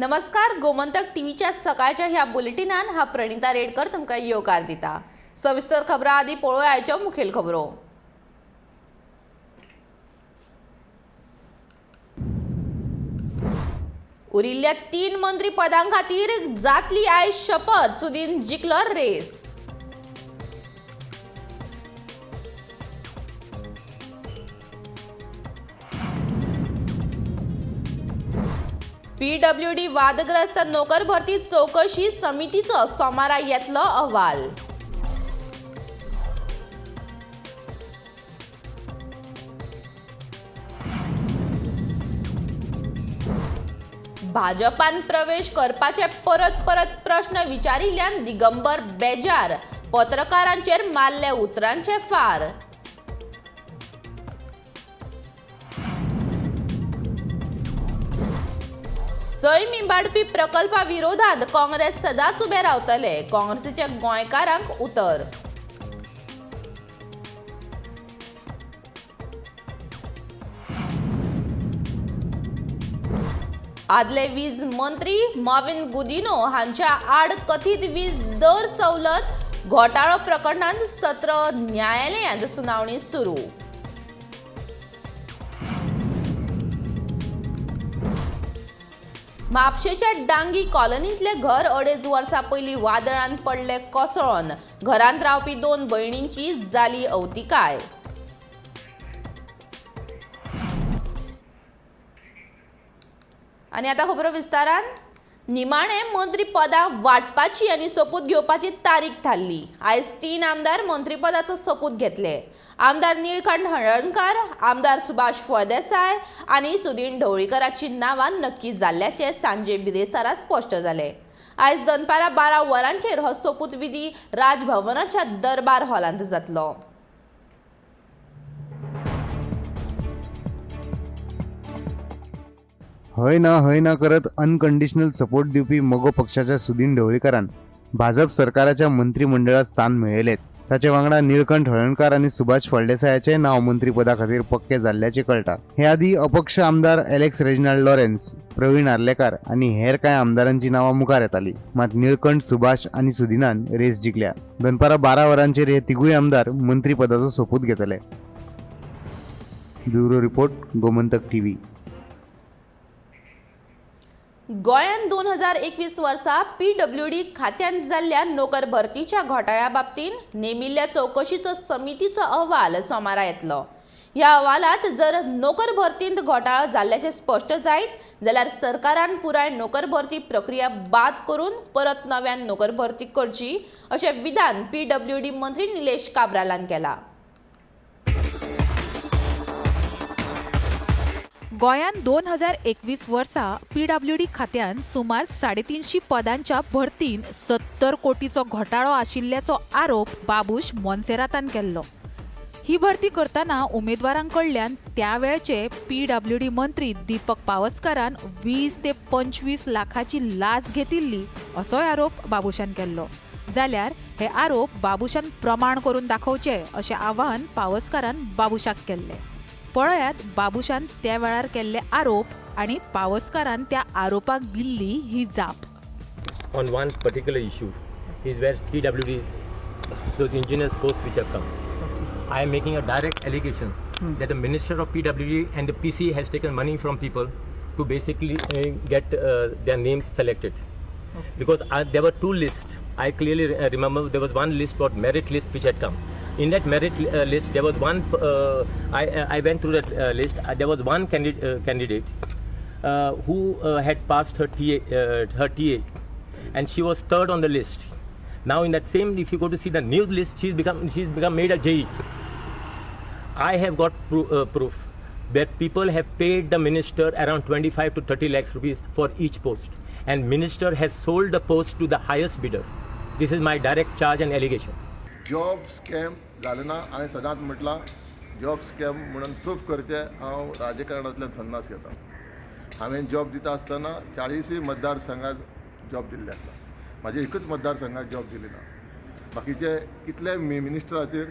नमस्कार, गोमंतक टीव्हीच्या सकाळच्या ह्या बुलेटिनान हा प्रणिता रेडकर तुमकां येवकार दिता। सविस्तर खबरां आदी पळोवया आयच्यो मुखेल खबरो। उरिल्ल्या 3 मंत्री पदां खातीर जातली आयज शपथ, सुदीन जिखलो रेस। PWD वादग्रस्त नोकर भरती चौकशी समितीचो सोमारा येतलो अहवाल। भाजपान प्रवेश करपाचे परत प्रश्न विचारिल्ल्यान दिगंबर बेजार, पत्रकारांचेर मारले उतरांचे फार। सैम इबाडपी प्रकल्पा विरोधात काँग्रेस सदांच उबे रावतले, काँग्रेसीचे गोंयकारांक उतर। आदले वीज मंत्री मॉविन गुदिनो हांच्या आड कथित वीज दर सवलत घोटाळो प्रकरणांत सत्र न्यायालयांत सुनावणी सुरू। म्हापशेच्या डांगी कॉलनीतले घर 2.5 वर्सां पयलीं वादळान पडले कोसळोन, घरांत रावपी 2 भयणींची जाली अवतिकाय। आनी आतां खबरो विस्तारान। निमाणे मंत्री पदां वांटपाची आनी सोपूत घेवपाची तारीख थारली। आयज 3 आमदार मंत्रीपदाचो सोपूत घेतले। आमदार निळकंठ हळर्णकार, आमदार सुभाष फळदेसाय आनी सुदीन ढवळीकरांची नांवां नक्की जाल्ल्याचे सांजे बिरेस्तारा स्पश्ट जाले। आयज दनपारां 12 वरांचेर हो सोपूत विधी राजभवनाच्या दरबार हॉलांत जातलो। हय ना करत अनकंडिशनल सपोर्ट दिवपी मगो पक्षाच्या सुदीन ढवळीकरान भाजप सरकाराच्या मंत्रिमंडळात स्थान मेळयलेच। ताचे वांगडा निळकंठ हळर्णकार आणि सुभाष फळदेसायाचे नाव मंत्रीपदा खातीर पक्के जाल्ल्याचे कळटा। हे आदी अपक्ष आमदार Alex Reginald Lawrence, Pravin Arlekar आणि हेर कांय आमदारांची नावां मुखार येताली, मात निळकंठ, सुभाष आणि सुदीनान रेस जिखल्या। दनपारां 12 वरांचेर हे तिगूय आमदार मंत्रिपदाचो सोपूत घेतले। Bureau report, Gomantak TV. गोंयान 2021 वर्सा PWD खात्यांत जाल्ल्या नोकर भरतीच्या घोटाळ्या बाबतीन नेमिल्ल्या चौकशीचो समितीचो अहवाल सोमारा येतलो। ह्या अहवालात जर नोकर भरतींत घोटाळो जाल्ल्याचे स्पश्ट जायत जाल्यार सरकारान पुराय नोकर भरती प्रक्रिया बाद करून परत नव्यान नोकर भरती करची, अशें विधान PWD मंत्री निलेश काब्रालान केला। गोंयान 2021 वर्सा PWD खात्यान सुमार 350 पदांच्या भरतीन 70 कोटीचो घोटाळो आशिल्ल्याचो आरोप बाबूश मोन्सेरातान केल्लो। ही भरती करतना उमेदवारांकडल्यान त्या वेळचे PWD मंत्री दीपक पावसकारान 20 ते 25 लाखाची लाच घेतिल्ली असोय आरोप बाबूशान केल्लो। जाल्यार हे आरोप बाबूशान प्रमाण करून दाखोवचे अशें आवाहन पावसकारान बाबूशाक केल्ले। पळयात बाबूशान त्या वेळार केल्ले आरोप आणि पावसकारान त्या आरोपाक दिल्ली ही जाप। On one particular issue is where PWD, those engineers posts which have come. I am making a direct allegation that the Minister of PWD and the PC has taken money from people to basically get their names selected. Because there were 2 lists. I clearly remember there was one list called merit list which had come. In that merit list, there was one. I went through that list. There was one candidate who had passed her TA, and she was 3rd on the list. Now, in that same, if you go to see the new list, she's become made a JE. I have got proof that people have paid the minister around 25 to 30 lakhs rupees for each post, and minister has sold the post to the highest bidder. This is my direct charge and allegation. Job scam जालें ना। हांवें सदांच म्हटलां job scam म्हणून proof करचे हांव राजकारणांतल्यान संन्यास घेता। हांवें जॉब दिता आसतना 40 मतदारसंघात जॉब दिल्ले आसा। म्हाजे एकूच मतदारसंघात जॉब दिली ना। बाकीचे कितले मिनिस्टर खातीर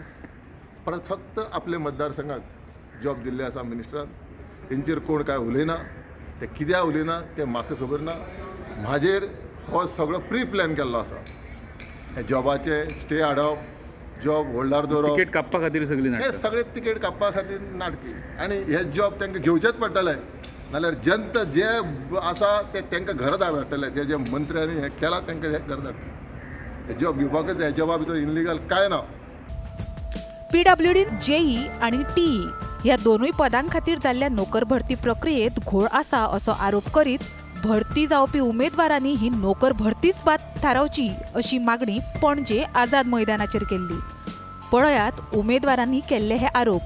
फक्त आपले मतदारसंघात जॉब दिल्ले आसा मिनिस्टरान। तेंचेर कोण काय उलयना, ते कित्याक उलयना ते म्हाका खबर ना। म्हाजेर हो सगळो प्री प्लॅन केल्लो आसा. हे जॉबाचे स्टे हाडप, जॉब होल्डार दवरप, तिकेट कापपा खातीर सगळी हे नाटकां. सगळे तिकेट कापपा खातीर नाटकी. आनी हे जॉब तांकां घेवचेच पडटले, नाल्यार जनता जे आसा ते तांकां घरा धाडटले. जे जे मंत्र्यांनी हे केलां तांकां हे घरा धाडटले. हे जॉब घेवपाकच हे जॉबा भितर इनलिगल कांय ना. PWD JE आणि TE ह्या दोनूय पदां खातीर जाल्ल्या नोकर भरती प्रक्रियेत घोळ आसा असो आरोप करीत भरती जावपी उमेदवारांनी ही नोकर भरतीच बाद थारावची अशी मागणी पणजे आझाद मैदानाचेर केल्ली. पळयात उमेदवारांनी केल्ले हे आरोप.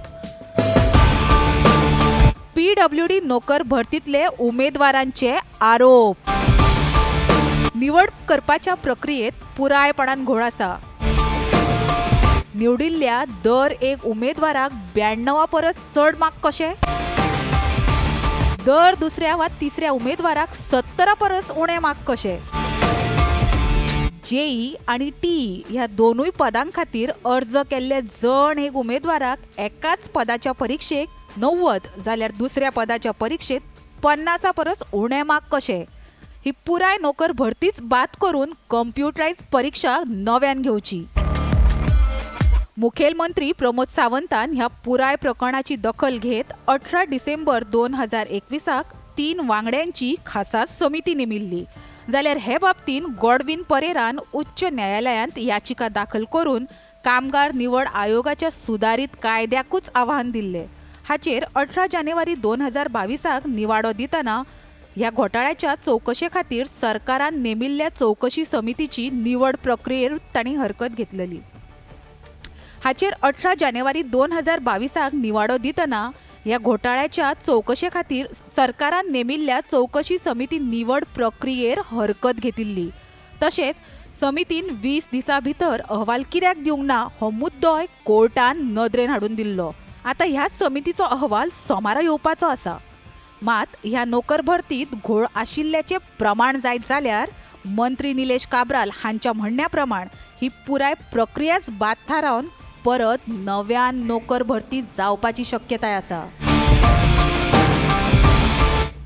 PWD नोकर भरतीतले उमेदवारांचे आरोप. निवड करपाच्या प्रक्रियेत पुरायपणान घोळ आसा. निवडिल्ल्या दर एक उमेदवाराक 92 परस चड मार्क कशे? दर दुसऱ्या वा तिसऱ्या उमेदवाराक 70 परस उणे मार्क कशे? JE आणि TE ह्या दोनूय पदां खातीर अर्ज केल्ले जण एक उमेदवाराक एकाच पदाच्या परीक्षेक 90 जाल्यार दुसऱ्या पदाच्या परीक्षेत 50 परस उणे मार्क कशे? ही पुराय नोकर भरतीच बाद करून कंप्युटरायज परीक्षा नव्यान घेवची. मुखेलमंत्री प्रमोद सावंतान ह्या पुराय प्रकरणाची दखल घेत 18 डिसेंबर 2021 3 वांगड्यांची खासा समिती नेमिल्ली. जाल्यार हे बाबतीन गॉडविन परेरान उच्च न्यायालयांत याचिका दाखल करून कामगार निवड आयोगाच्या सुधारित कायद्याकूच आव्हान दिल्ले. हाचेर 18 जानेवारी 2022 निवाडो दितना ह्या घोटाळ्याच्या चौकशे खातीर सरकारान नेमिल्ल्या चौकशी समितीची निवड प्रक्रियेर तांणी हरकत घेतलेली. हाचेर 18 जानेवारी 2022 निवाडो दितना ह्या घोटाळ्याच्या चौकशे खातीर सरकारान नेमिल्ल्या चौकशी समिती निवड प्रक्रियेर हरकत घेतिल्ली. तशेंच समितीन 20 दिसां भितर अहवाल कित्याक दिवंक ना हो मुद्दोय कोर्टान नदरेन हाडून दिल्लो. आतां ह्या समितीचो अहवाल सोमारा येवपाचो आसा. मात ह्या नोकर भरतीत घोळ आशिल्ल्याचे प्रमाण जायत जाल्यार मंत्री निलेश काब्राल हांच्या म्हणण्या प्रमाण ही पुराय प्रक्रियाच बाद थारावन परत नव्यान नोकर भरती जावपाची शक्यताय आसा.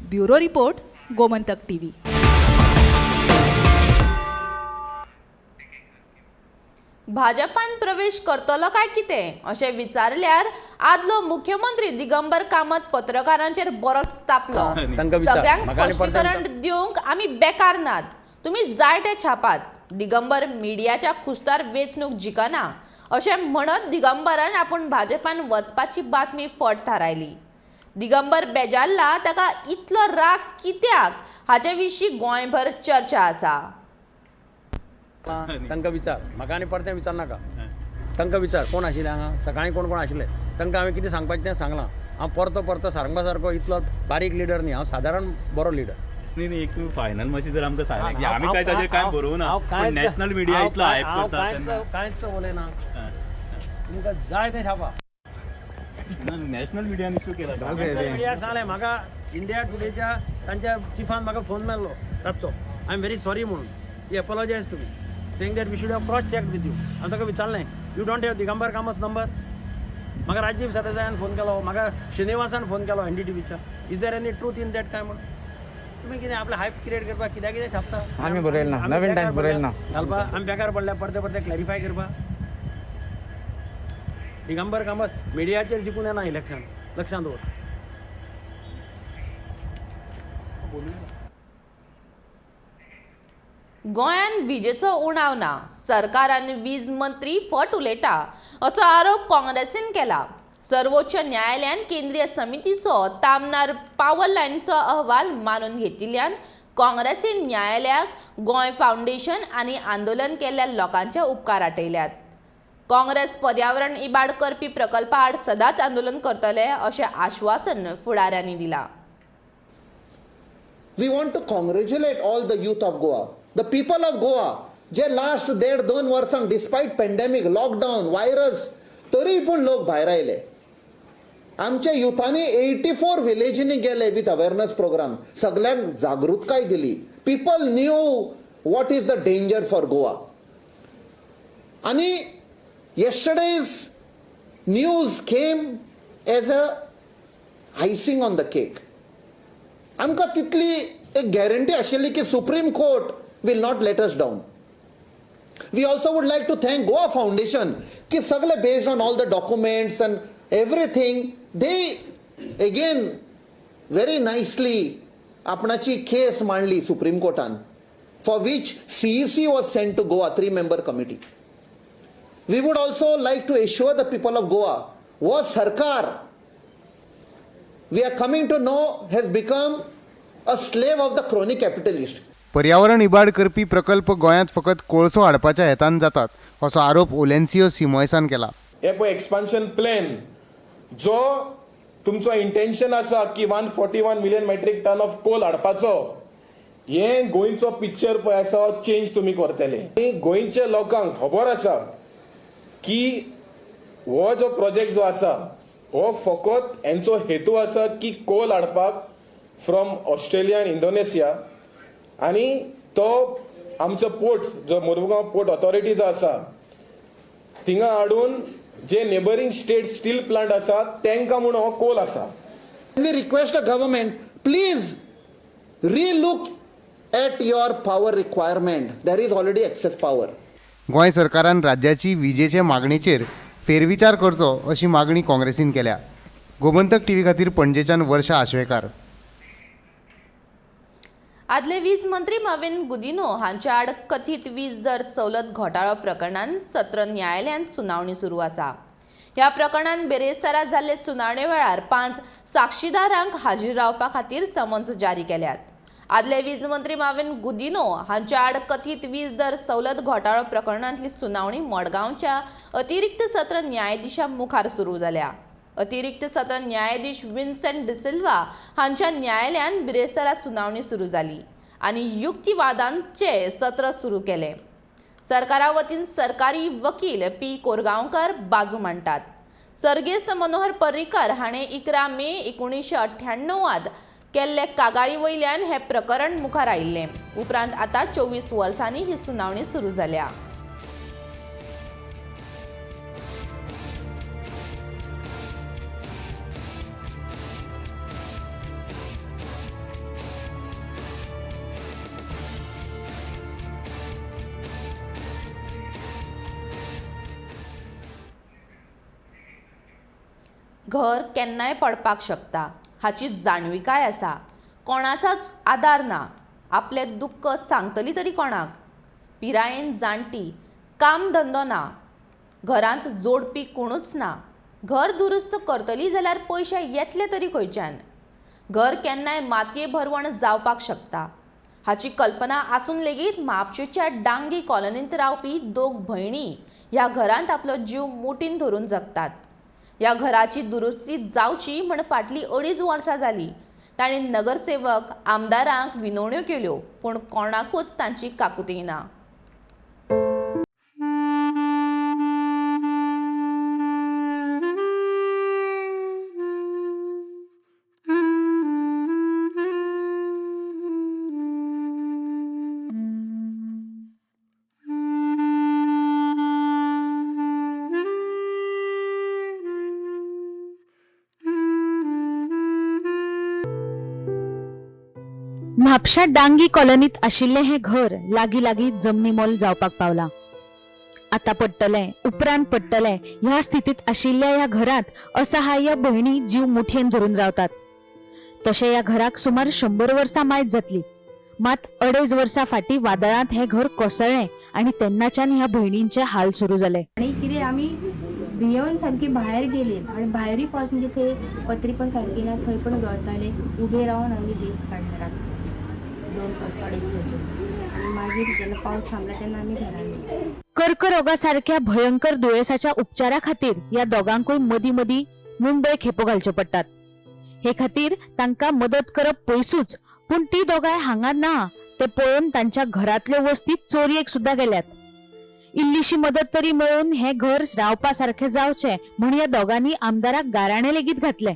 Bureau report, Gomantak TV. भाजपान प्रवेश करतलो काय कितें अशें विचारल्यार आदलो मुख्यमंत्री दिगंबर कामत पत्रकारांचेर बरोच तापलो. सगळ्यांक स्पश्टीकरण दिवंक आमी बेकार नात, तुमी जाय ते छापात. दिगंबर मिडियाच्या खुस्तार वेंचणूक जिखना अशें म्हणत दिगंबरान आपूण भाजपान वचपाची बातमी फट थारायली. दिगंबर बेजारला ताका इतलो राग कित्याक हाचे विशीं गोंयभर चर्चा आसा. तांकां विचार, म्हाका आनी परतें विचार नाका. तांकां विचार कोण आशिल्ले हांगा सकाळीं कोण कोण आशिल्ले तांकां हांवें कितें सांगपाचें तें सांगलां. हांव परतो परतो सारको सारको इतलो बारीक लिडर न्ही, हांव सादारण बरो लिडर. नाही एक तुम्ही फायनल मातशी जर आमकां सांगलें की आमी काय ताजेर कांय बरोवंक ना, पण नॅशनल मिडिया इतलो हायप करता तेन्ना कांयच उलयना. तुमकां जाय तें छापा. नॅशनल मिडियान इश्यू केला. नॅशनल मिडियाक सांगलें म्हाका इंडिया टुडेच्या तांच्या चिफान म्हाका फोन मेळ्ळो रातचो, आय एम व्हेरी सॉरी म्हणून. ही apologies to me saying that we should have cross check with you. हांवें ताका विचारलें you don't have Digambar Kamat number. म्हाका राजीव सरदेसायान फोन केलो, म्हाका श्रीनिवासान फोन केलो NDTVच्या. Is there any truth in that काय म्हणून. तुम्ही कितें आपलें हायप क्रिएट करपाक कित्याक कितें छापता? आमी बरयलें ना, नवीन टायम्स बरयलें ना घालपा आमी बेकार पडल्या परते परते क्लॅरिफाय करपा. दिगंबर कामत मिडियाचेर जिखून येना इलेक्शन, लक्षांत दवर. गोंयान विजेचो उणाव ना, सरकारान वीज मंत्री फट उलयता असो आरोप काँग्रेसीन केला. सर्वोच्च न्यायालयान केंद्रीय समितीचो तामनार पावर लायनचो अहवाल मानून घेतिल्ल्यान काँग्रेसीन न्यायालयाक गोंय फावंडेशन आनी आंदोलन केल्ल्या लोकांचे उपकार आटयल्यात. काँग्रेस पर्यावरण इबाड करपी प्रकल्पा आड सदांच आंदोलन करतले अशें आश्वासन फुडाऱ्यांनी दिलां. We want to congratulate all the youth of Goa, the people of Goa, जे लास्ट 1.5-2 वर्सांक डिस्पायट पेंडेमिक, लॉकडावन, व्हायरस तरी पूण लोक भायर आयले. आमच्या युथांनी 84 विलेजींनी गेले विथ अवेअरनेस प्रोग्राम. सगळ्यांक जागृतकाय दिली. People knew what is the danger for Goa. आणि yesterday's news came as a icing on the cake. आमकां तितली एक गॅरंटी आशिल्ली की supreme court will not let us down. We also would like to thank Goa Foundation कि सगळे based on all the documents and everything they again very nicely आपणाची केस मांडली supreme कोर्टान, for which CEC was sent to Goa 3-member committee. We would also like to assure the people of Goa was Sarkar we are coming to know has become a slave of the chronic capitalist. पर्यावरण इबाड करपी प्रकल्प गोंयांत फकत कोळसो हाडपाच्या हेतान जातात असो आरोप ओलेन्सियो सिमोयसान केला. हे पळय एक्सपान्शन प्लॅन जो तुमचो इंटेन्शन आसा की 141 million metric ton of coal हाडपाचो, हे गोंयचो पिक्चर पळय आसा चेंज तुमी करतले. गोंयच्या लोकांक खबर आसा की हो जो प्रोजेक्ट जो आसा हो फकत हेंचो हेतू आसा की कोल हाडपाक फ्रॉम ऑस्ट्रेलिया आनी इंडोनेशिया, आणि तो आमचो पोर्ट जो मुरगांव पोर्ट ऑथॉरिटी जो आसा थिंगा हाडून जे नेबरिंग स्टेट स्टील प्लांट आसा तांकां म्हूण हो कोल आसा. We request the government, please relook at your power requirement. There is already excess power. Goa सरकारान राज्याची विजेचे मागणीचेर फेरविचार करचो अशी मागणी काँग्रेसीन केल्या. गोमंतक टीव्ही खातीर पणजेच्यान वर्षा आशवेकार. आदले वीज मंत्री माविन गुदिनो हांच्या आड कथीत वीज दर सवलत घोटाळो प्रकरणान सत्र न्यायालयांत सुनावणी सुरू आसा. ह्या प्रकरणान बेरेस्तारा जाल्ले सुनावणे वेळार 5 साक्षीदारांक हाजीर रावपा खातीर समन्स जारी केल्यात. आदले वीज मंत्री माविन गुदिनो हांच्या आड कथीत वीज दर सवलत घोटाळो प्रकरणांतली सुनावणी मडगांवच्या अतिरिक्त सत्र न्यायाधीशा मुखार सुरू जाल्या. अतिरिक्त सत्र न्यायाधीश विन्सेंट डिसिल्वा हांच्या न्यायालयान बिरेस्तारा सुनावणी सुरू जाली आनी युक्तिवादांचे सत्र सुरू केले. सरकारा वतीन सरकारी वकील पी कोरगांवकर बाजू मांडटात. सर्गेस्त मनोहर पर्रीकर हाणें 11 मे 1998 केल्ले कागाळी वयल्यान हे प्रकरण मुखार आयिल्ले. उपरांत आतां 24 वर्सांनी ही सुनावणी सुरू जाल्या. घर केन्नाय पडपाक शकता हाची जाणविकाय आसा. कोणाचाच आदार ना. आपले दुख्ख सांगतली तरी कोणाक. पिरायेन जाणटी, काम धंदो ना, घरांत जोडपी कोणूच ना. घर दुरुस्त करतली जाल्यार पयशे येतले तरी खंयच्यान. घर केन्नाय मातये भरवण जावपाक शकता हाची कल्पना आसून लेगीत म्हापशेच्या डांगी कॉलनींत रावपी 2 भयणी ह्या घरांत आपलो जीव मुठीन धरून जगतात. ह्या घराची दुरुस्ती जावची म्हण फाटली 2.5 वर्सां जाली. तांणी नगरसेवक आमदारांक विनवण्यो केल्यो पूण कोणाकूच तांची काकुती ना. म्हापशा डांगी कॉलनीत आशिल्ले हे घर लागी लागी जमनी मोल जावपाक पावला. आता पडटले उपरांत पडटले ह्या स्थितीत आशिल्ल्या ह्या घरात असहाय्य भयणी जीव मुठयेन धरून रावतात. तशें ह्या घराक सुमार 100 वर्सां मायज जातली. मात 2.5 वर्सां फाटीं वादळांत हे घर कोसळ्ळें आनी तेन्नाच्यान ह्या भयणींचे हाल सुरू जाले. आणि कितें आमी भियेवन सारकी भायर गेली आणि भायरूय पावस म्हणजे थंय पत्री पण सारकी ना, थंय पण गळताले. उबे रावन आमी दीस काडले रातचे 2-2.5 वर्सां आणि मागीर जेन्ना पावस थांबला तेन्ना आमी घरान गेले. कर्करोगा सारख्या भयंकर दुयेसाच्या उपचारा खातीर ह्या दोगांकूय मदीं मदीं मुंबय खेपो घालच्यो पडटात. हे खातीर तांकां मदत करप पयसूच, पूण ती दोगांय हांगा ना ते पळोवन तांच्या घरांतल्यो वस्ती चोरयेक सुद्दां गेल्यात. इल्लीशी मदत तरी मेळून हे घर रावपा सारखे जावचे म्हूण ह्या दोगांनी आमदाराक गाराणे लेगीत घातले.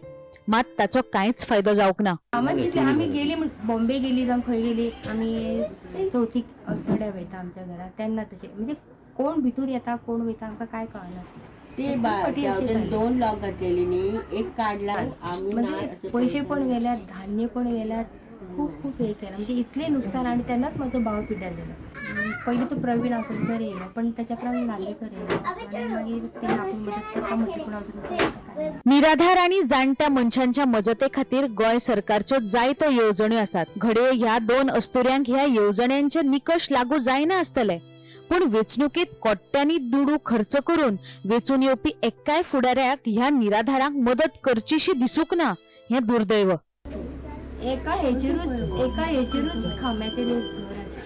मात ताचो कांयच फायदो जावंक ना. आमी गेली बॉम्बे गेली जावं खंय गेली, आमी चवथीक अस्नोड्या वयता आमच्या घरात. तेन्ना तशें म्हणजे कोण भितूर येता कोण वयता आमकां काय कळनासलें. ते 2 लॉक घातलेली न्ही, एक काढला. म्हणजे पयशे पण वेल्यात, धान्य पण वेल्यात, खूप खूप हे केलं, म्हणजे इतले नुकसान, आणि त्यांनाच माझा भाव पिडारलेलो. पहिले तो प्रवीण आसनकर येयलो, पण त्याच्या प्रमाणे नार्वेकर येयलो, आणि मागीर ते आपण मदत करता म्हटली, पण अजून काय. निराधार आणि जाणट्या मनशांच्या मजते खातीर गोंय सरकारच्यो जायत्यो येवजण्यो आसात. घडये ह्या 2 अस्तुऱ्यांक ह्या येवजण्यांचे निकष लागू जायना आसतले, पूण वेचणुकेत कोट्यांनी दुडू खर्च करून वेचून येवपी एक्काय फुडाऱ्याक ह्या निराधारांक मदत करचीशी दिसूंक ना, हें दुर्दैव. एका हेचेरूच खांब्याचेर एक घर आसा.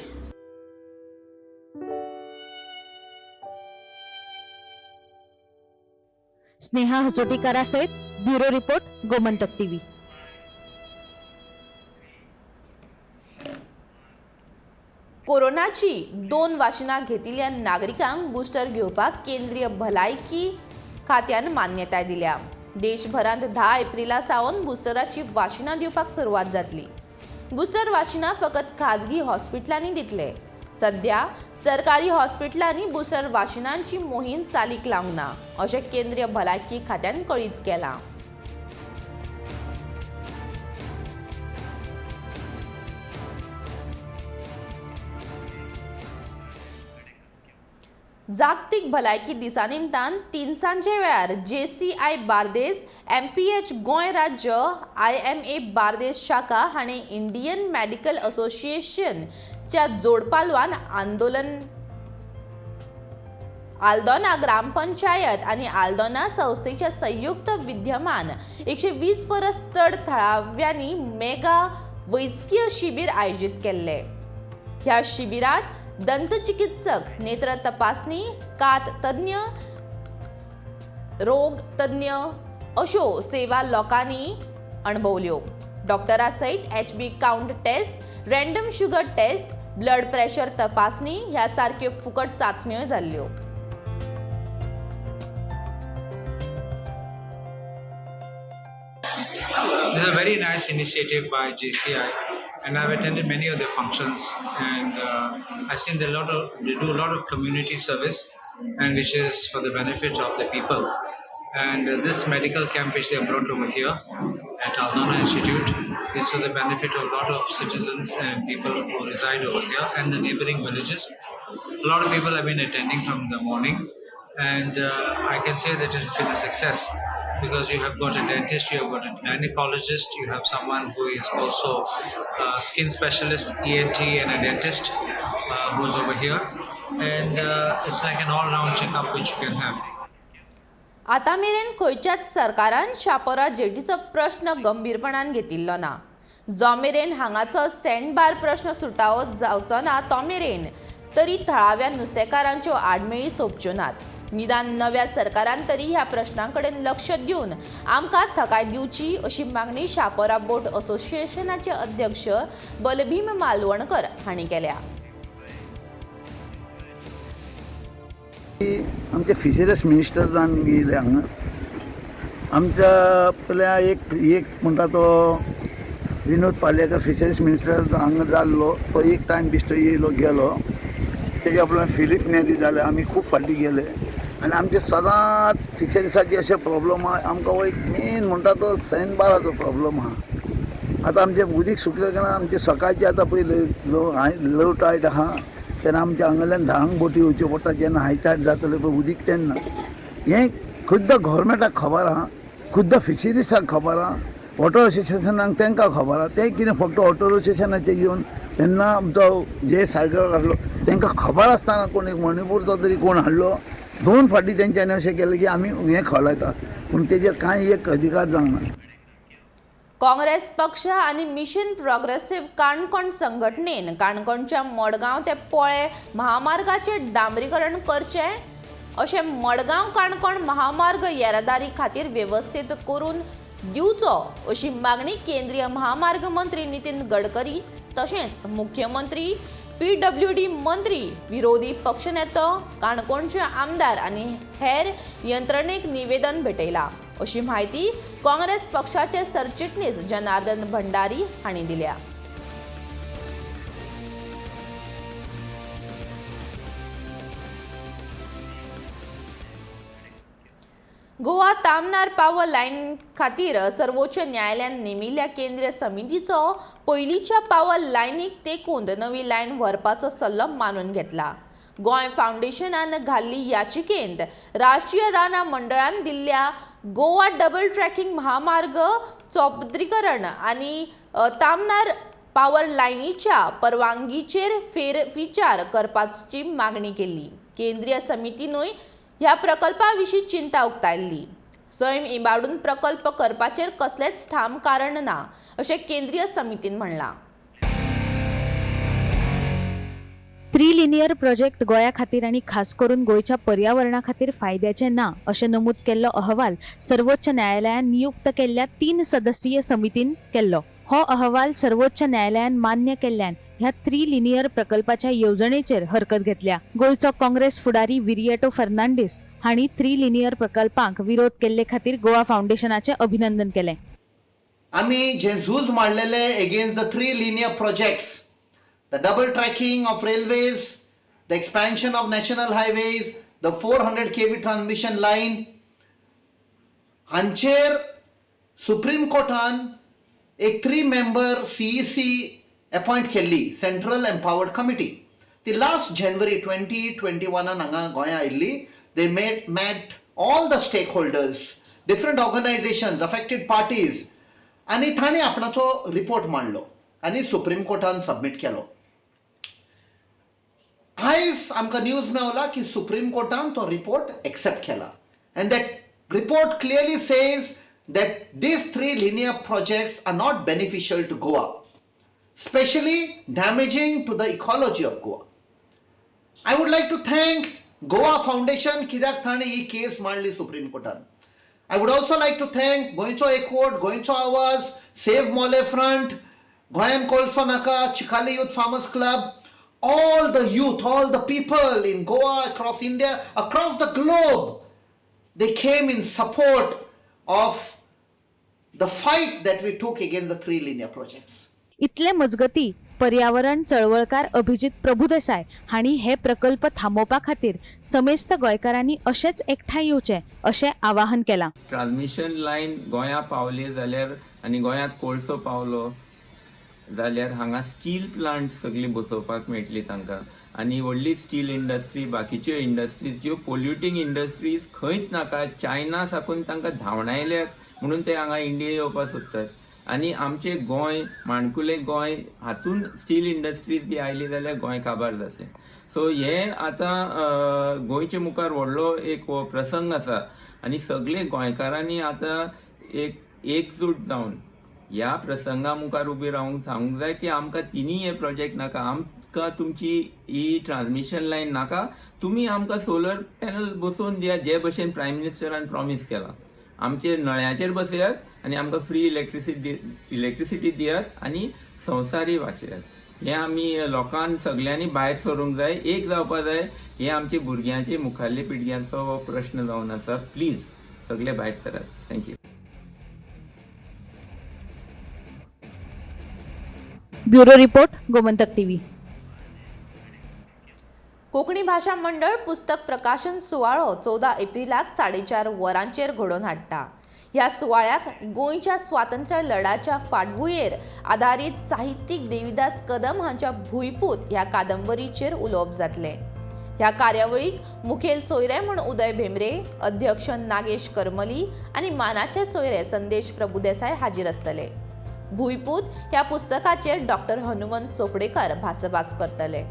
स्नेहा हसोटीकारा सयत ब्युरो रिपोर्ट, गोमंतक टीव्ही. कोरोनाची 2 वाशिनां घेतिल्ल्या नागरिकांक बुस्टर घेवपाक केंद्रीय भलायकी खात्यान मान्यताय दिल्या. देशभरांत 10 एप्रिला सावन बुस्टराची वाशिनां दिवपाक सुरवात जातली. बुस्टर वाशिनां फकत खाजगी हॉस्पिटलांनी दितले. सध्या सरकारी हॉस्पिटलांनी बुस्टर वाशिनांची मोहीम चालीक लावंक ना, अशें केंद्रीय भलायकी खात्यान कळीत केलां. जागतीक भलायकी दिसा निमतान 3 सांजे वेळार JCI बार्देस, MPH गोंय राज्य, IMA बार्देस शाखा हांणी इंडियन मेडिकल असोसिएशनच्या जोडपालवान आल्दोना ग्रामपंचायत आणि आल्दोना संस्थेच्या संयुक्त विद्यमान 120 परस चड थळाव्यांनी मेगा वैजकीय शिबीर आयोजित केल्ले. ह्या शिबिरात दंतचिकित्सक, नेत्र तपासणी, कात तज्ञ, रोग तज्ञ अशो सेवा लोकांनी अणभवल्यो. डॉक्टरा सयत HB count test, random sugar test, blood pressure तपासणी ह्या सारक्यो फुकट चाचण्यो जाल्ल्यो. This is a very nice initiative by JCI, and I've attended many of their functions, and I've seen they do a lot of community service, and which is for the benefit of the people. And this medical camp which they have brought over here at Aldana Institute is for the benefit of a lot of citizens and people who reside over here and the neighboring villages. A lot of people have been attending from the morning, and I can say that it's been a success, because you have got a dentist, you have got a gynecologist, you have someone who is also a skin specialist, ENT, and a dentist who's over here, and it's like an all-round checkup which you can have. आता मेरेन खंयच्याच सरकारान शापोरा जेटीचो प्रश्न गंभीरपणान घेतिल्लो ना. जो मेरेन हांगाचो सँडबार प्रश्न सुटावो जावचो ना तो मेरेन तरी थळाव्या नुस्तेकारांच्यो आडमेळी सोंपच्यो नात. निदान नव्या सरकारान तरी ह्या प्रश्नांकडेन लक्ष दिवन आमकां थकाय दिवची अशी मागणी शापोरा बोट असोसिएशनाचे अध्यक्ष बलभीम मालवणकर हांणी केल्या. आमचे फिशरीज मिनिस्टर जावन येयले हांगा. आमच्या आपल्या एक म्हणटा तो विनोद पालेकर फिशरीज मिनिस्टर हांगा जाल्लो, तो एक टायम बिश्तो येयलो गेलो. तेजे आपल्याला फिलीप नेदी जाले, आमी खूब फाटीं गेले, आनी आमचे सदांच फिशरीसाचे अशे प्रॉब्लम आहा. आमकां हो एक मेन म्हणटा तो सँडबाराचो प्रॉब्लम आहा. आतां आमचें उदीक सुकलें तेन्ना आमचे सकाळचे आतां पळय लो टायड आहा, तेन्ना आमच्या हांगाल्यान धांक बोटी वयच्यो पडटा. जेन्ना हाय टायड जातले पळय उदीक तेन्ना हें खुद्द गव्हर्मेंटाक खबर आहा, खुद्द फिशरीसाक खबर आहा, वॉटर असोसिएशनाक तांकां खबर आहा. ते कितें फक्त वॉटर असोसिएशनाचे येवन तेन्ना आमचो जे सारको आसलो तांकां खबर आसतना कोण एक मणिपूरचो तरी कोण हाडलो. 2 फाटीं तेंच्यांनी अशें केलें की आमी हें खोलायता, पूण तेजेर कांय एक अधिकार जावंक ना. काँग्रेस पक्ष आणि मिशन प्रोग्रेसिव्ह काणकोण संघटनेन काणकोणच्या मडगांव ते पोळे महामार्गाचे डांबरीकरण करचे अशें मडगांव काणकोण महामार्ग येरादारी खातीर वेवस्थीत करून दिवचो अशी मागणी केंद्रीय महामार्ग मंत्री नितीन गडकरी तशेंच मुख्यमंत्री PWD मंत्री, विरोधी पक्षनेतो, काणकोणचे आमदार आनी हेर यंत्रणेक निवेदन भेटयला अशी माहिती काँग्रेस पक्षाचे सरचिटणीस जनार्दन भंडारी हांणी दिल्या. गोवा तामनार पावर लायन खातीर सर्वोच्च न्यायालयान नेमिल्ल्या केंद्रीय समितीचो पयलींच्या पावर लायनीक तेंकून नवी लायन व्हरपाचो सल्लो मानून घेतला. गोंय फाउंडेशनान घाल्ली याचिकेंत राष्ट्रीय राना मंडळान दिल्ल्या गोवा डबल ट्रॅकिंग महामार्ग चौपदरीकरण आनी तामनार पावर लायनीच्या परवानगीचेर फेरविचार करपाची मागणी केली. केंद्रीय समितीनूय ह्या प्रकल्पाविशीं चिंता उक्तायल्ली. सैम इबाडून प्रकल्प करपाचेर कसलेंच ठाम कारण ना अशें केंद्रीय समितीन म्हणलां. त्रिलिनियर प्रोजेक्ट गोंया खातीर आनी खास करून गोंयच्या पर्यावरणा खातीर फायद्याचे ना अशें नमूद केल्लो अहवाल सर्वोच्च न्यायालयान नियुक्त केल्ल्या 3 सदस्यीय समितीन केल्लो. हो अहवाल सर्वोच्च न्यायालयान मान्य केल्ल्यान ह्या त्रिलिनियर प्रकल्पाच्या येवजणेचेर हरकत घेतल्या. गोंयचो काँग्रेस फुडारी विरिएटो फर्नांडीस हांणी त्रिलिनियर प्रकल्पाक विरोध केल्ले खातीर गोवा फाउंडेशनाचें अभिनंदन केलें. आमी जे झूज मारलेले against the 3 linear projects, the double tracking of railways, the expansion of national highways, the 400 kV transmission line, हांचेर सुप्रीम कोर्टान एक 3-member CEC अपॉइंट केल्ली, सेंट्रल एम्पावर्ड कमिटी. ती लास्ट जानेवारी 2021 हांगा गोंया आयिल्ली. दे met all the stakeholders, different organizations, affected parties, आनी तांणी आपणाचो report मांडलो आनी सुप्रीम कोर्टान सबमीट केलो. आयज आमकां न्यूज मेवला की सुप्रीम कोर्टान तो रिपोर्ट एक्सेप्ट केला. End that report clearly says that these 3 linear projects are not beneficial to Goa, especially damaging to the ecology of Goa. I would like to thank Goa Foundation कित्याक ताणें ही केस मांडली supreme कोर्टान. I would also like to thank गोंयचो एकवट, गोंयचो आवाज, save मोले front, गोंयान कोळसो नाका, Chicalim youth farmers club, all the youth, all the people in Goa, across India, across the globe, they came in support of the fight that we took against the 3 linear projects. इतले मजगती पर्यावरण चळवळकार अभिजित प्रभुदेसाय हांणी हे प्रकल्प थांबोवपा खातीर समेस्त गोंयकारांनी अशेच एकठांय येवचे अशें आवाहन केलां. ट्रान्समिशन लायन गोंया पावली जाल्यार आनी गोंयांत कोळसो पावलो जाल्यार हांगा स्टील प्लांट सगळी बसोवपाक मेळटली तांकां. आनी व्हडली स्टील इंडस्ट्री, बाकीच्यो इंडस्ट्रीज ज्यो पोल्युटींग इंडस्ट्रीज खंयच नाका, चायना साकून तांकां धांवडायल्यात म्हणून ते हांगा इंडिया येवपाक सोदतात. आनी आमचें गोंय, माणकुलें गोंय, हातून स्टील इंडस्ट्रीज बी आयली जाल्यार गोंय काबार जातलें. सो हे आतां गोंयचे मुखार व्हडलो एक हो प्रसंग आसा आनी सगळे गोंयकारांनी आतां एकजूट जावन ह्या प्रसंगा मुखार उबी रावंक सांगूंक जाय की आमकां तिनी हे प्रोजेक्ट नाका, आमकां तुमची ही ट्रान्समिशन लायन नाका, तुमी आमकां सोलर पॅनल बसोवन दियात जे भशेन प्रायम मिनिस्टरान प्रॉमीस केला. आमचे नळ्याचेर बसयात आनी आमकां फ्री इलेक्ट्रिसिटी दियात आनी संवसारी वाचयात. हे आमी लोकांक सगळ्यांनी भायर सरूंक जाय, एक जावपाक जाय. हे आमचे भुरग्यांचे मुखारले पिळग्यांचो प्रश्न जावन आसा. प्लीज सगळे भायर सरात. Thank you. Bureau report, Gomantak TV. Konkani भाशा मंडळ पुस्तक प्रकाशन सुवाळो 14 एप्रिलाक 4:30 वरांचेर घडोवन हाडटा. ह्या सुवाळ्याक गोंयच्या स्वातंत्र्य लढ्याच्या फाटभुंयेर आधारीत साहित्यीक देविदास कदम हांच्या भुंयपूत ह्या कादंबरीचेर उलोवप जातलें. ह्या कार्यावळीक मुखेल सोयरे म्हूण उदय भेंब्रे, अध्यक्ष नागेश करमली आनी मानाचे सोयरे संदेश प्रभुदेसाय हाजीर आसतले. भुंयपूत ह्या पुस्तकाचेर डॉक्टर हनुमंत चोपडेकर भासाभास करतले.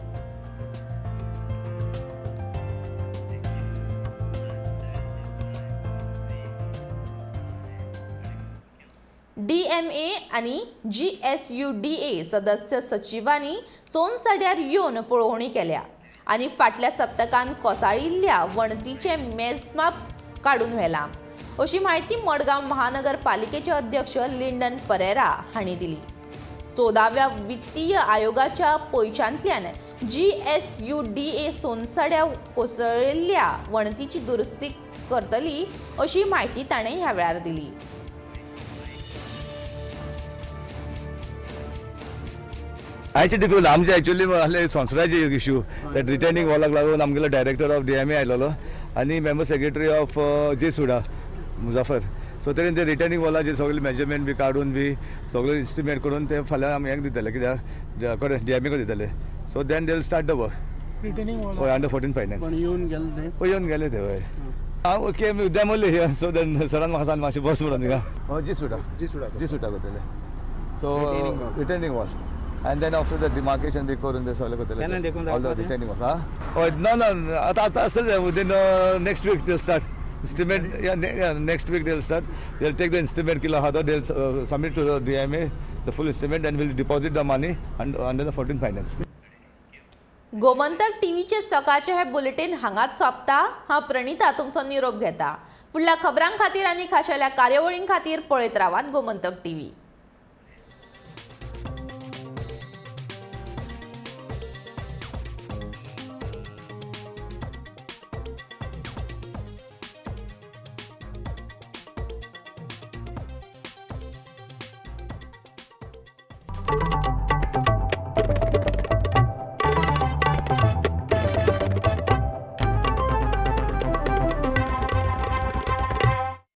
DMA आनी GSUDA सदस्य सचिवांनी सोनसड्यार येवन पळोवणी केल्या आनी फाटल्या सप्तकांत कोसळिल्ल्या वणतीचे मेजमाप काडून व्हेला अशी माहिती मडगांव महानगरपालिकेचे अध्यक्ष लिंडन परेरा हांणी दिली. 14व्या वित्तीय आयोगाच्या पयशांतल्यान GSUDA सोनसड्या कोसळिल्ल्या वणतीची दुरुस्ती करतली अशी माहिती ताणें ह्या वेळार दिली. आयचे देखून आमचे एक्चुअली आहले संसदाचे इश्यू दॅट रिटर्निंग वॉलाक लागून आमगेलो डायरेक्टर ऑफ DMA आयलो आनी member secretary of जेसुडा Muzaffar. So तरेन ते रिटर्निंग वॉलाचे सगळे मेजरमेंट बी काडून बी सगळे इस्टिमेट करून ते फाल्यां आमी हेंक दितले कित्याक DMA दितले. So then they will start the work. Returning हय अंडर 14 फायनान्स. पण येऊन गेले ते येवन गेले ते हय. हांव came them only here. So then सरान म्हाका सांग मातशें बस म्हणून थिंगा. हय जी सुटा करतले. So returning wall. And then after the demarcation they करून ते सगळे करतले. All the retaining walls. Oh no. आता असेल within next week they'll start. Estimate, next week they'll start. They'll take the estimate kilo hada. They'll submit to the DMA the full estimate and we'll deposit the money under the 14 finance. Gomantak टीव्हीचे सकाळचे हे bulletin हांगाच सोंपता. हांव प्रणिता तुमचो निरोप घेता. फुडल्या खबरां खातीर आनी खाशेल्या कार्यावळीं खातीर पळयत रावात गोमंतक टीव्ही.